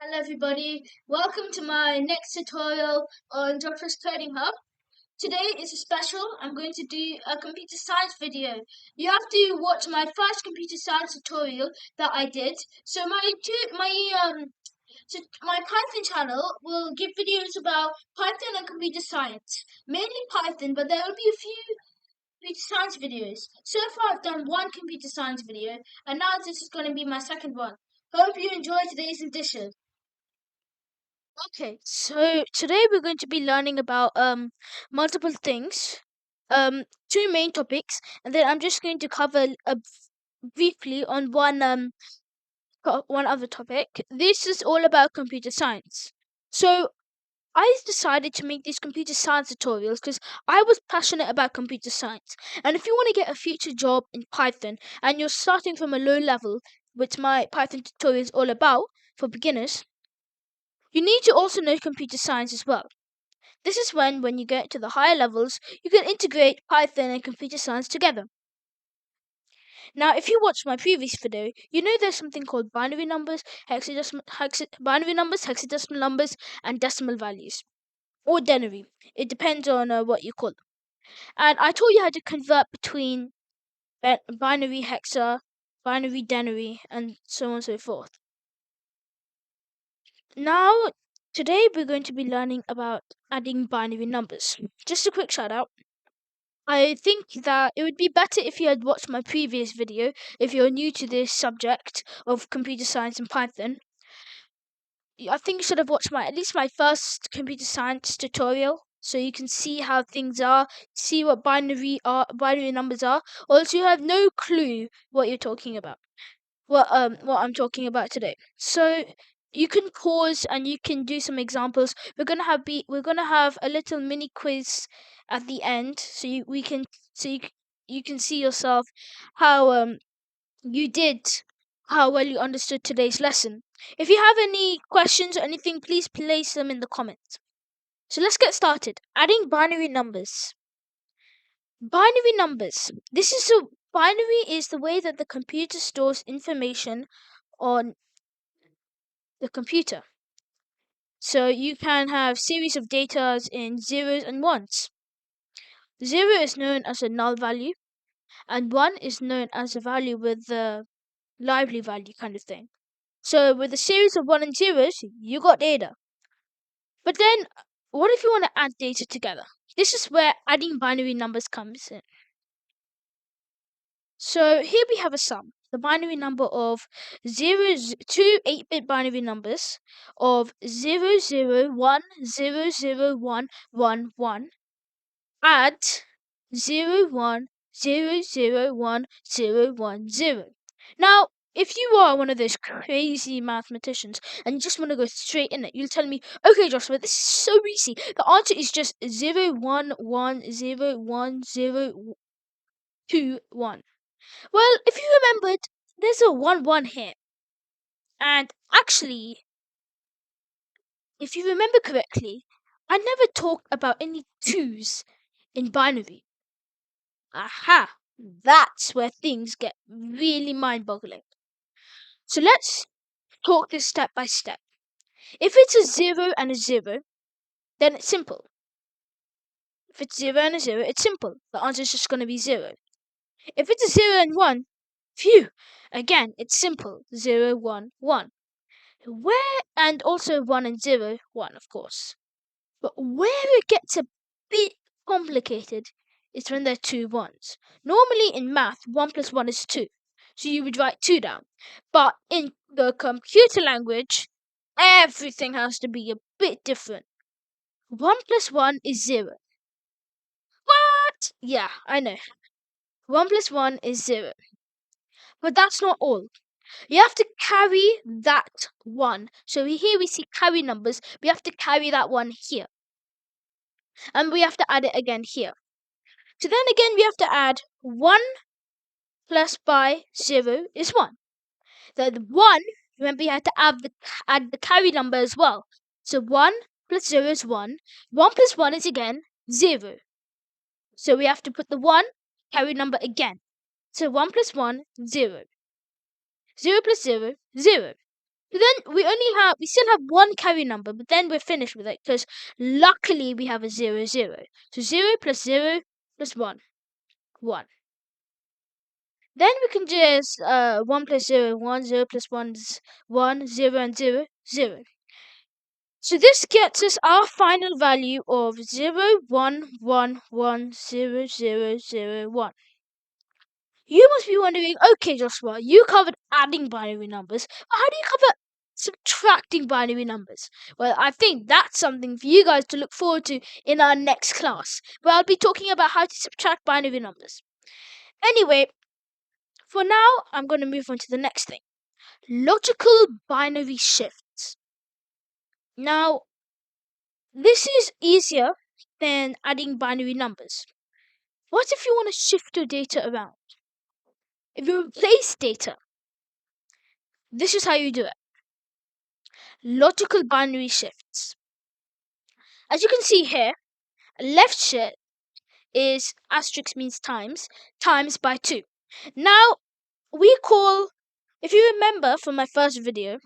Hello everybody, welcome to my next tutorial on Jobfresh Coding Hub. Today is a special. I'm going to do a computer science video. You have to watch my first computer science tutorial that I did. So my Python channel will give videos about Python and computer science. Mainly Python, but there will be a few computer science videos. So far I've done one computer science video and now this is going to be my second one. Hope you enjoy today's edition. Okay, so today we're going to be learning about multiple things, two main topics, and then I'm just going to cover briefly on one other topic. This is all about computer science. So I decided to make these computer science tutorials because I was passionate about computer science. And if you want to get a future job in Python and you're starting from a low level, which my Python tutorial is all about for beginners, you need to also know computer science as well. This is when you get to the higher levels, you can integrate Python and computer science together. Now, if you watched my previous video, you know there's something called binary numbers, hexadecimal numbers, and decimal values, or denary. It depends on what you call them. And I taught you how to convert between binary hexa, binary denary, and so on and so forth. Now, today we're going to be learning about adding binary numbers. Just a quick shout out. I think that it would be better if you had watched my previous video if you're new to this subject of computer science and Python. I think you should have watched at least my first computer science tutorial so you can see how things are, see what binary numbers are, or else you have no clue what you're talking about. What I'm talking about today. So you can pause and you can do some examples. We're gonna have a little mini quiz at the end, so you can see yourself how you did, how well you understood today's lesson. If you have any questions or anything, please place them in the comments. So let's get started. Adding binary numbers. Binary numbers. Binary is the way that the computer stores information on the computer. So you can have series of data in zeros and ones. 0 is known as a null value, and 1 is known as a value with the lively value kind of thing. So with a series of 1 and zeros, you got data. But then, what if you want to add data together? This is where adding binary numbers comes in. So here we have a sum, the binary number of two 8-bit binary numbers of 001001111. Add 010011010. Now, if you are one of those crazy mathematicians and you just want to go straight in it, you'll tell me, okay, Joshua, this is so easy. The answer is just 0110121. Well, if you remembered, there's a 1 here. And actually, if you remember correctly, I never talked about any 2s in binary. Aha! That's where things get really mind-boggling. So let's talk this step by step. If it's a 0 and a 0, then it's simple. If it's 0 and a 0, it's simple. The answer is just going to be 0. If it's a 0 and 1, phew! Again, it's simple. 0, 1, 1. And also 1 and 0, 1, of course. But where it gets a bit complicated is when there are two ones. Normally in math, 1 plus 1 is 2. So you would write 2 down. But in the computer language, everything has to be a bit different. 1 plus 1 is 0. What? Yeah, I know. 1 plus 1 is 0. But that's not all. You have to carry that 1. So here we see carry numbers. We have to carry that 1 here. And we have to add it again here. So then again, we have to add 1 plus by 0 is 1. The 1, remember you have to add the carry number as well. So 1 plus 0 is 1. 1 plus 1 is again 0. So we have to put the 1 carry number again. So 1 plus 1, 0. 0 plus 0, 0. So then we still have one carry number, but then we're finished with it because luckily we have a 0, 0. So 0 plus 0 plus 1, 1. Then we can just 1 plus 0, 1, 0 plus 1 is 1, 0 and 0, 0. So this gets us our final value of 0, 1, 1, 1, 0, 0, 0, 1. You must be wondering, okay, Joshua, you covered adding binary numbers, but how do you cover subtracting binary numbers? Well, I think that's something for you guys to look forward to in our next class, where I'll be talking about how to subtract binary numbers. Anyway, for now, I'm going to move on to the next thing. Logical binary shifts. Now, this is easier than adding binary numbers. What if you want to shift your data around? If you replace data, this is how you do it. Logical binary shifts. As you can see here, a left shift is asterisk means times by 2. Now, if you remember from my first video,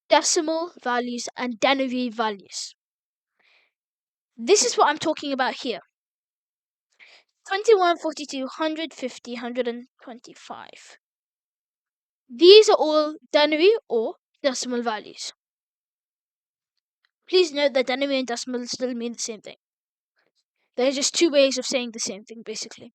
decimal values and denary values. This is what I'm talking about here. 21, 42, 150, 125. These are all denary or decimal values. Please note that denary and decimal still mean the same thing. There are just two ways of saying the same thing, basically.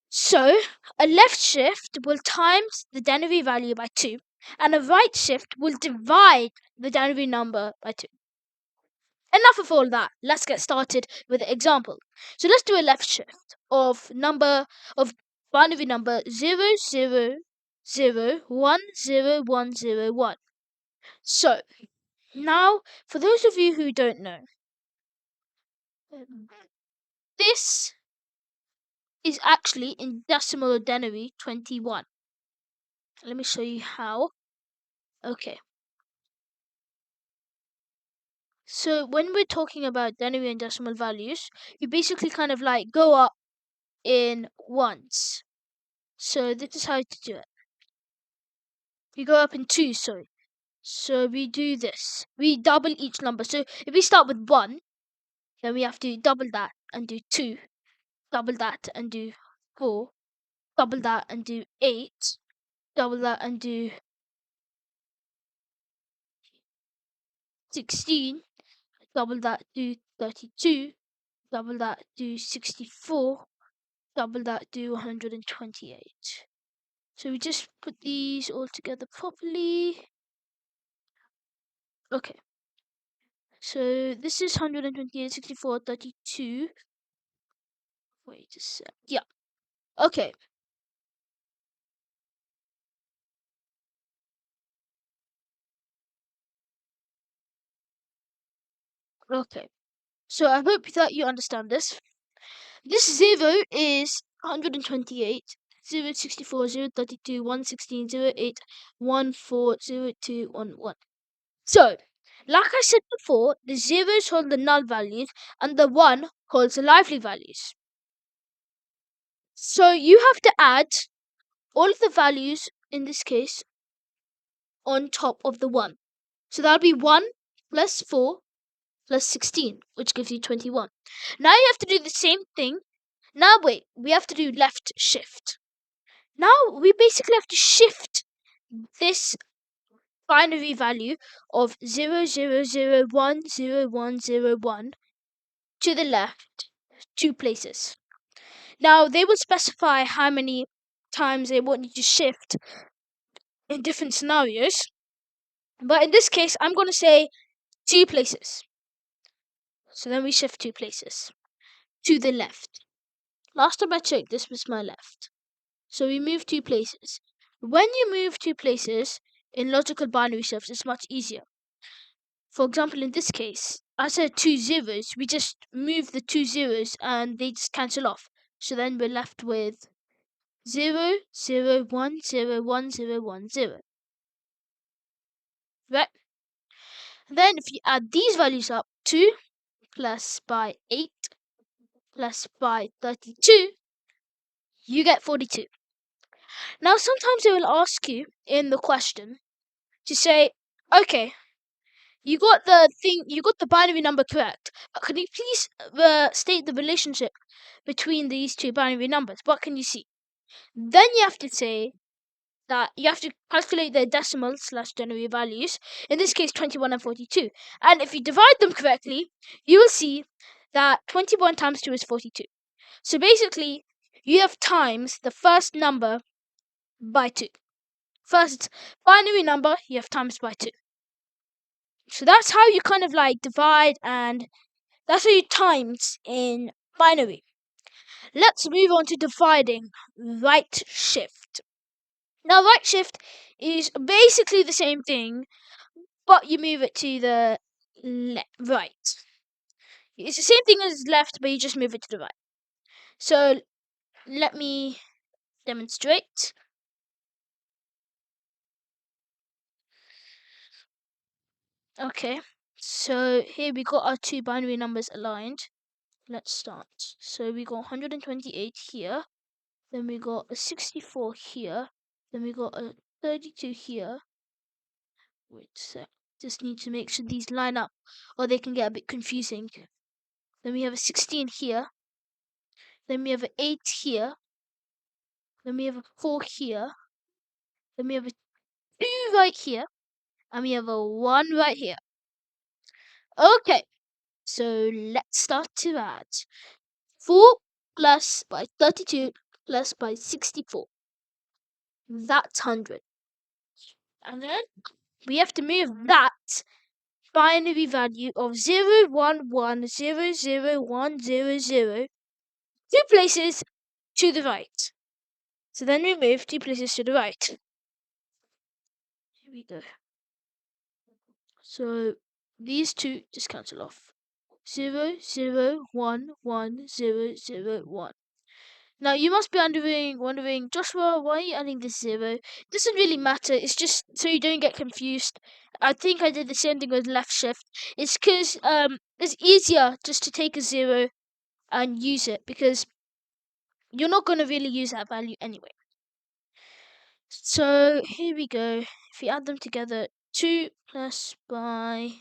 So, a left shift will times the denary value by 2, and a right shift will divide the denary number by 2. Enough of all that. Let's get started with the example. So let's do a left shift of binary number 000100101. So now, for those of you who don't know, this is actually in decimal or denary 21. Let me show you how. Okay. So when we're talking about denary and decimal values, you basically kind of like go up in ones. So this is how to do it. We go up in 2, sorry. So we do this. We double each number. So if we start with 1, then we have to double that and do 2. Double that and do 4. Double that and do 8. Double that and do 16. Double that, do 32. Double that, do 64. Double that, do 128. So we just put these all together properly. Okay. So this is 128, 64, 32. Wait a sec. Yeah. Okay. Okay. So I hope that you understand this. This 0 is 128, 0, 64, 0, 32, 116, 0, 8, 1, 4, 0, 2, 1, 1. So, like I said before, the zeros hold the null values and the 1 holds the lively values. So you have to add all of the values, in this case, on top of the 1. So that'll be 1 plus 4 plus 16, which gives you 21. Now you have to do the same thing. Now wait, we have to do left shift. Now we basically have to shift this binary value of 000100101 to the left 2 places. Now they will specify how many times they want you to shift in different scenarios. But in this case, I'm going to say 2 places. So then we shift 2 places to the left. Last time I checked, this was my left. So we move 2 places. When you move 2 places in logical binary shifts, it's much easier. For example, in this case, I said 2 zeros. We just move the 2 zeros and they just cancel off. So then we're left with 0, 0, 1, 0, 1, 0, 1, 0. Right? Then if you add these values up, 2 plus by 8 plus by 32, you get 42. Now sometimes they will ask you in the question, to say, okay, you got the binary number correct, but can you please state the relationship between these two binary numbers? What can you see? Then you have to say that you have to calculate their decimal / ternary values, in this case 21 and 42. And if you divide them correctly, you will see that 21 times 2 is 42. So basically, you have times the first number by 2. First binary number, you have times by 2. So that's how you kind of like divide, and that's how you times in binary. Let's move on to dividing right shift. Now, right shift is basically the same thing, but you move it to the right. It's the same thing as left, but you just move it to the right. So let me demonstrate. Okay, so here we got our two binary numbers aligned. Let's start. So we got 128 here, then we got a 64 here, then we got a 32 here. Wait a sec. Just need to make sure these line up, or they can get a bit confusing. Then we have a 16 here, then we have an 8 here, then we have a 4 here, then we have a 2 right here, and we have a 1 right here. Okay, so let's start to add. 4 plus by 32 plus by 64. That's 100. And then we have to move that binary value of 0, 1, 1, 0, 0, 1, 0, 0 2 places to the right. So then we move 2 places to the right. Here we go. So these two just cancel off. 0, 0, 1, 1, 0, 0, 1. Now you must be wondering, Joshua, why are you adding this 0? It doesn't really matter. It's just so you don't get confused. I think I did the same thing with left shift. It's because it's easier just to take a 0 and use it, because you're not going to really use that value anyway. So here we go. If you add them together, 2 plus by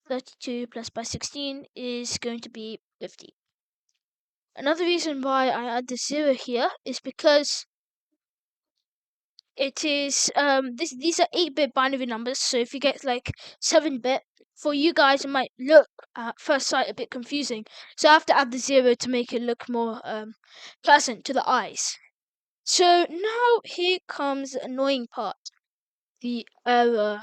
32 plus by 16 is going to be 50. Another reason why I add the 0 here is because it is these are 8-bit binary numbers, so if you get like 7-bit, for you guys it might look at first sight a bit confusing. So I have to add the 0 to make it look more pleasant to the eyes. So now here comes the annoying part. The error.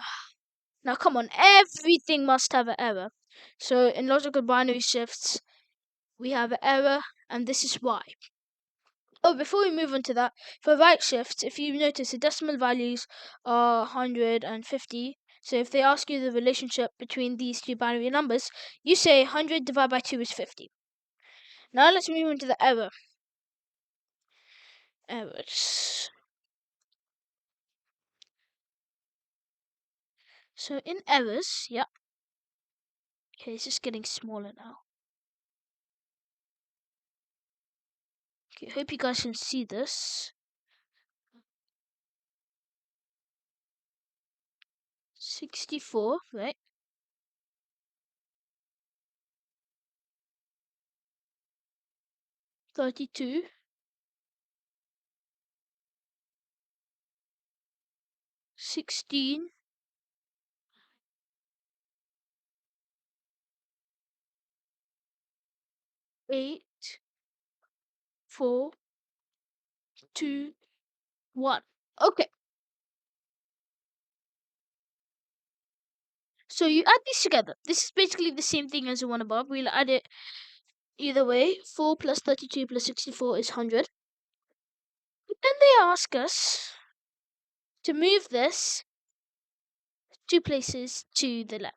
Now come on, everything must have an error. So in logical binary shifts, we have an error, and this is why. Oh, before we move on to that, for right shifts, if you notice the decimal values are 100 and 50. So if they ask you the relationship between these two binary numbers, you say 100 divided by 2 is 50. Now let's move on to the error. Errors. So in errors, yeah. Okay, it's just getting smaller now. Okay, hope you guys can see this. 64, right? 32, 16, 8, 4, 2, 1. Okay. So you add these together. This is basically the same thing as the one above. We'll add it either way. 4 plus 32 plus 64 is 100. But then they ask us to move this 2 places to the left.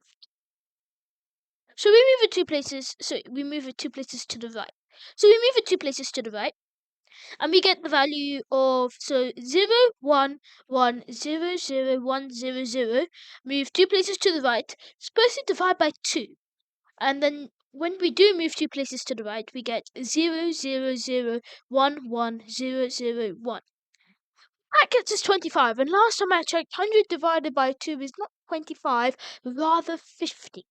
So we move it 2 places. So we move it 2 places to the right. So we move it 2 places to the right, and we get the value of 0, 1, 1, 0, 0, 1, 0, 0. Move 2 places to the right. Supposed to divide by 2. And then when we do move 2 places to the right, we get 0, 0, 0, 1, 1, 0, 0, 1. That gets us 25. And last time I checked, 100 divided by 2 is not 25, rather 50.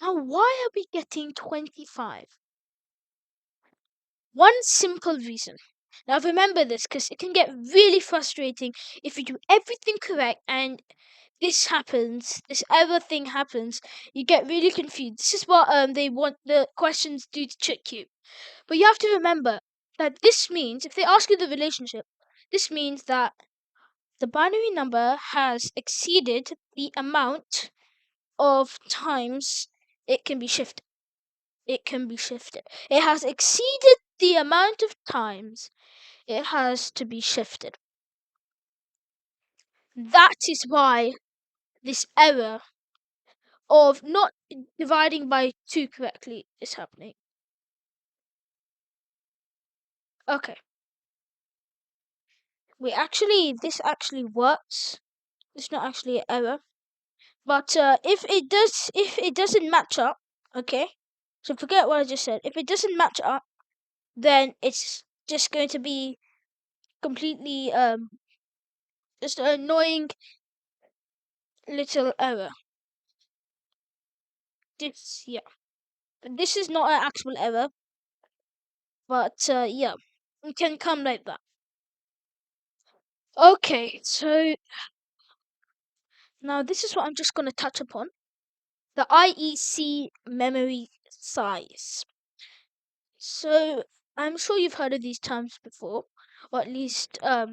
Now, why are we getting 25? One simple reason. Now, remember this because it can get really frustrating if you do everything correct and this happens, this other thing happens, you get really confused. This is what they want the questions do to trick you. But you have to remember that this means, if they ask you the relationship, this means that the binary number has exceeded the amount of times it can be shifted. It can be shifted. It has exceeded the amount of times it has to be shifted. That is why this error of not dividing by 2 correctly is happening. Okay. This actually works. It's not actually an error. But if it doesn't match up, okay? So forget what I just said. If it doesn't match up, then it's just going to be completely just an annoying little error. Yeah. But this is not an actual error, but yeah, it can come like that. Okay, so now this is what I'm just going to touch upon. The IEC memory size. So I'm sure you've heard of these terms before, or at least I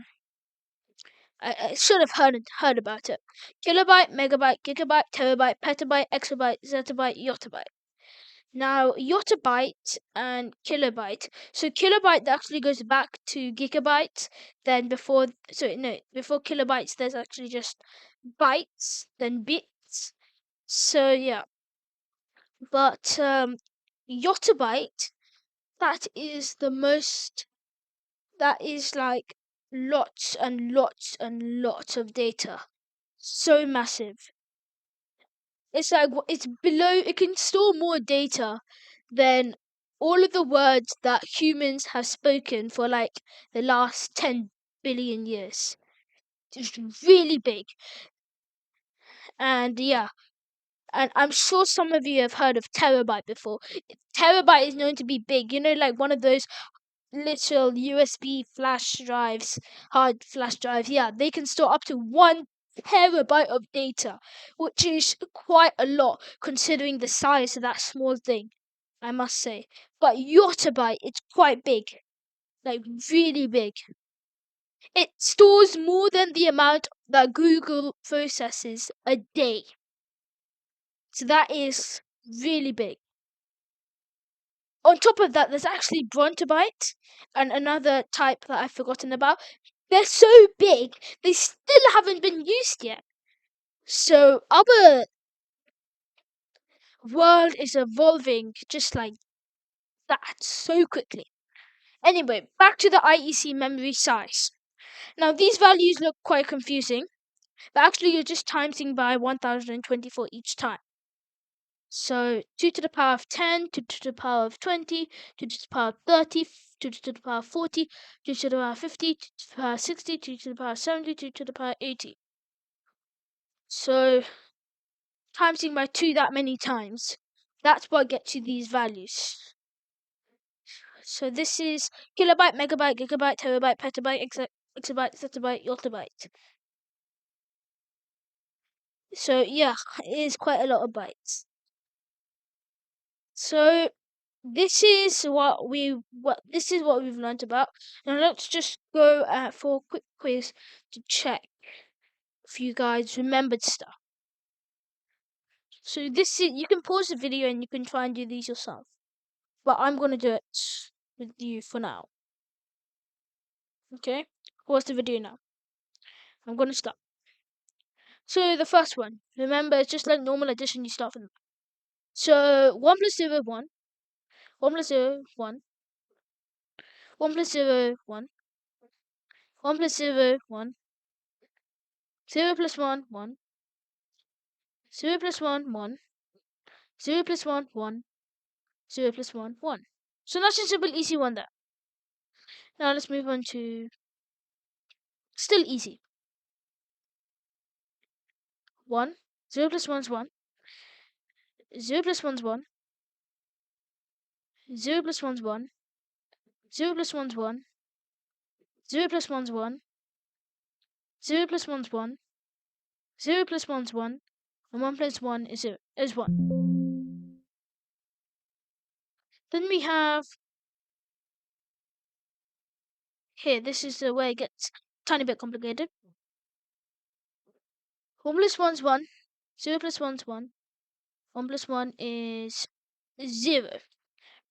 should have heard about it. Kilobyte, megabyte, gigabyte, terabyte, petabyte, exabyte, zettabyte, yottabyte. Now, yottabyte and kilobyte. So kilobyte actually goes back to gigabytes. Then before kilobytes, there's actually just bytes, then bits. So yeah, but yottabyte, that is the most. That is like lots and lots and lots of data. So massive. It's like it's below. It can store more data than all of the words that humans have spoken for like the last 10 billion years. It's really big. And yeah, and I'm sure some of you have heard of terabyte before. Terabyte is known to be big. You know, like one of those little USB flash drives, hard flash drives. Yeah, they can store up to 1 terabyte of data, which is quite a lot considering the size of that small thing, I must say. But yottabyte, it's quite big, like really big. It stores more than the amount that Google processes a day. So that is really big. On top of that, there's actually brontobyte and another type that I've forgotten about. They're so big, they still haven't been used yet. So our world is evolving just like that so quickly. Anyway, back to the IEC memory size. Now these values look quite confusing, but actually you're just timesing by 1024 each time. So 2 to the power of 10, 2 to the power of 20, 2 to the power of 30, 2 to the power of 40, 2 to the power of 50, 2 to the power of 60, 2 to the power of 70, 2 to the power of 80. So timesing by 2 that many times, that's what gets you these values. So this is kilobyte, megabyte, gigabyte, terabyte, petabyte, exabyte, zettabyte, yottabyte. So yeah, it is quite a lot of bytes. So this is what we've learned about. Now let's just go for a quick quiz to check if you guys remembered stuff. So you can pause the video and you can try and do these yourself. But I'm gonna do it with you for now. Okay? Pause the video now. I'm gonna start. So the first one, remember, it's just like normal addition. You start from. So 1 plus 0, 1. 1 plus 0, 1. 1 plus 0, 1. 1 plus 0, 1. 0 plus 1, 1. 0 plus 1, 1. 0 plus 1, 1. 0 plus 1, 1. So nice and simple, easy one there. Now let's move on to Still easy. 1. 0 plus 1 is 1. 0 plus 1 is 1. 0 plus 1 is 1. 0 plus 1 is 1. 0 plus 1 is 1. 0 plus 1 is 1. 0 plus 1 is 1. And 1 plus 1 is 1. Then we have here, this is where it gets a tiny bit complicated. 1 plus 1 is 1. 0 plus 1 is 1. 1 plus 1 is 0.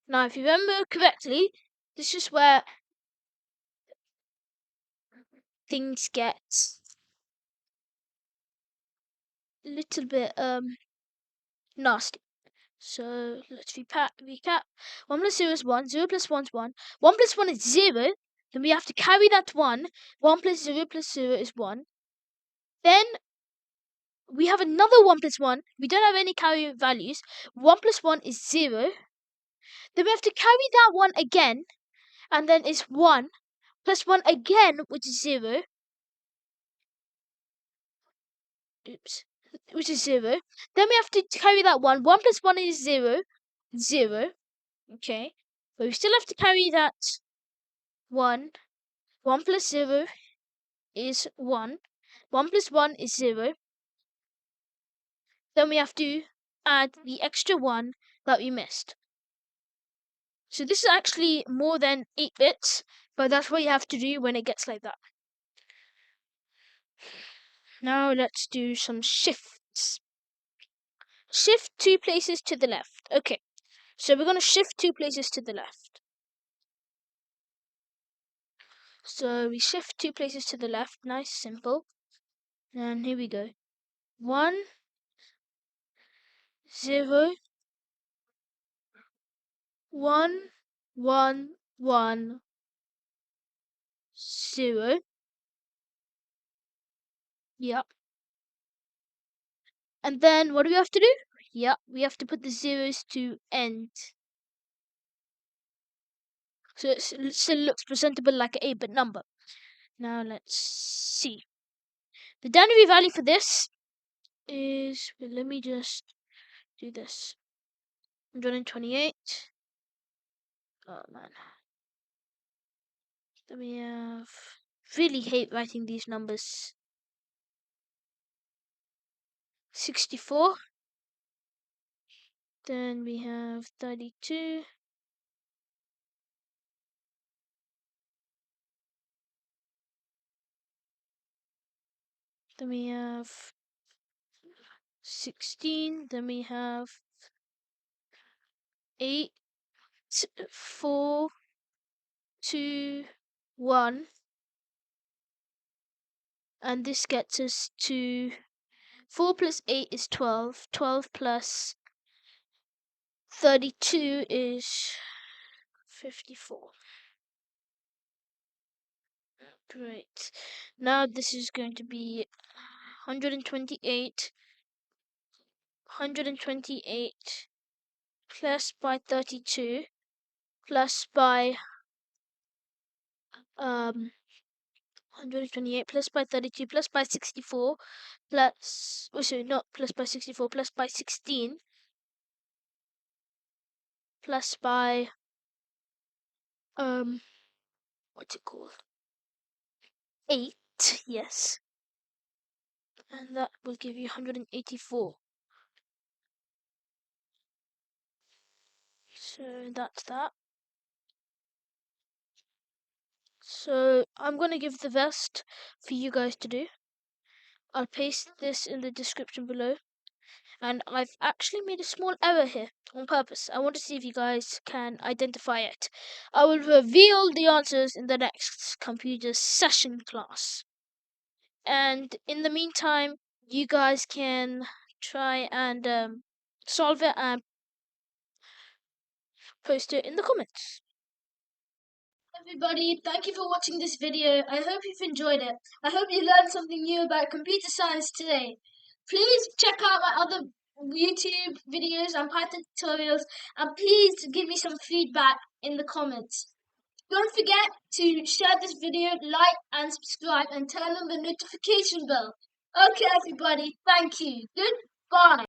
Now, if you remember correctly, this is where things get a little bit nasty. So let's recap. 1 plus 0 is 1. 0 plus 1 is 1. 1 plus 1 is 0. Then we have to carry that 1. 1 plus 0 is 1. Then we have another 1 plus 1. We don't have any carry values. 1 plus 1 is 0. Then we have to carry that 1 again. And then it's 1 plus 1 again, which is 0. Oops. Which is 0. Then we have to carry that 1. 1 plus 1 is 0. 0. Okay. But we still have to carry that 1. 1 plus 0 is 1. 1 plus 1 is 0. Then we have to add the extra 1 that we missed. So this is actually more than 8 bits, but that's what you have to do when it gets like that. Now let's do some shifts. Shift 2 places to the left. Okay, so we're going to shift 2 places to the left. So we shift 2 places to the left. Nice, simple. And here we go. 1, 0, 1, 1, 1, 0. Yep. And then what do we have to do? Yep, we have to put the zeros to end. So it still looks presentable like an 8-bit number. Now let's see. The Daniby value for this is, well, let me just do this. 128. Oh man. Then we have, really hate writing these numbers. 64. Then we have 32. Then we have 16. Then we have 8, 4, 2, 1. And this gets us to 4 plus 8 is 12. 12 plus 32 is 54. Great. Now this is going to be 128. 128 plus by 32 plus by 128 plus by 32 plus by 64 plus, oh sorry, not plus by 64, plus by 16 plus by what's it called, 8, yes, and that will give you 184. So that's that. So I'm going to give the rest for you guys to do. I'll paste this in the description below. And I've actually made a small error here on purpose. I want to see if you guys can identify it. I will reveal the answers in the next computer session class. And in the meantime, you guys can try and solve it and post it in the comments. Everybody, thank you for watching this video. I hope you've enjoyed it. I hope you learned something new about computer science today. Please check out my other YouTube videos and Python tutorials, and please give me some feedback in the comments. Don't forget to share this video, like and subscribe, and turn on the notification bell. Okay, everybody, thank you. Goodbye.